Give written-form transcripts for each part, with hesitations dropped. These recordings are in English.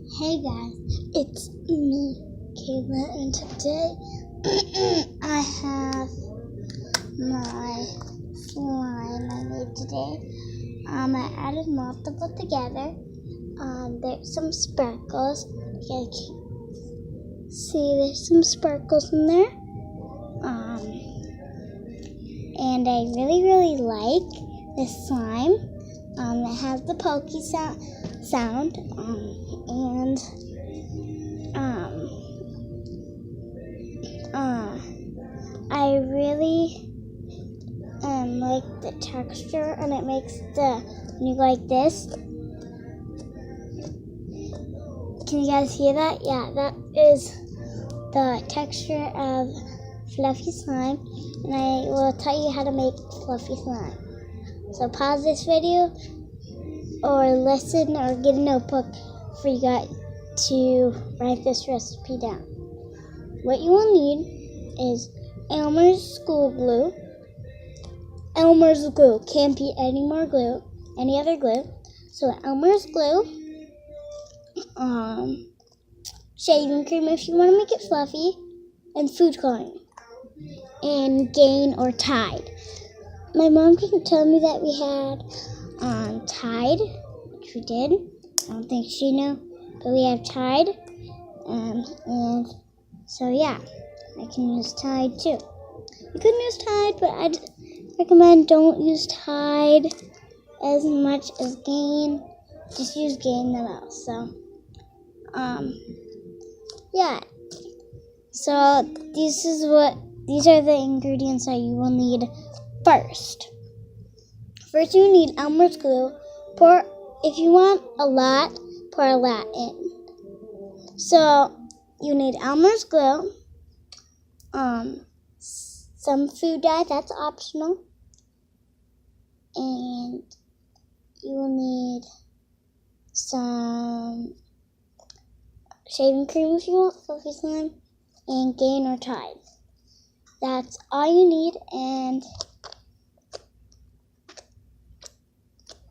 Hey guys, it's me, Kayla, and today I have my slime I made today. I added multiple together. There's some sparkles. You can see there's some sparkles in there. And I really like this slime. It has the pokey sound, and I really like the texture, and it makes when you go like this. Can you guys hear that? Yeah, that is the texture of fluffy slime, and I will tell you how to make fluffy slime. So pause this video or listen or get a notebook for you guys to write this recipe down. What you will need is Elmer's school glue. Elmer's glue, can't be any other glue. So Elmer's glue, shaving cream if you want to make it fluffy, and food coloring, and Gain or Tide. My mom didn't tell me that we had Tide, which we did. I don't think she knew, but we have Tide, and so yeah, I can use Tide too. You can use Tide, but I'd recommend don't use Tide as much as Gain. Just use Gain the most. So, yeah. So these are the ingredients that you will need first. First, you need Elmer's glue. If you want a lot, pour a lot in. So you need Elmer's glue, some food dye, that's optional, and you will need some shaving cream if you want fluffy slime, and Gain or Tide. That's all you need, and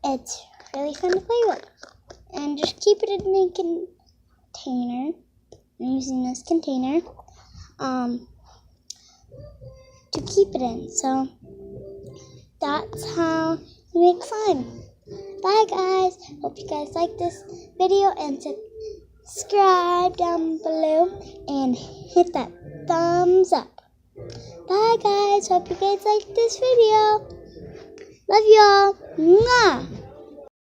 it's really fun to play with. And just keep it in a container. I'm using this container to keep it in. So that's how you make slime. Bye guys. Hope you guys like this video, and subscribe down below and hit that thumbs up. Bye guys. Hope you guys like this video. Love y'all. Mwah.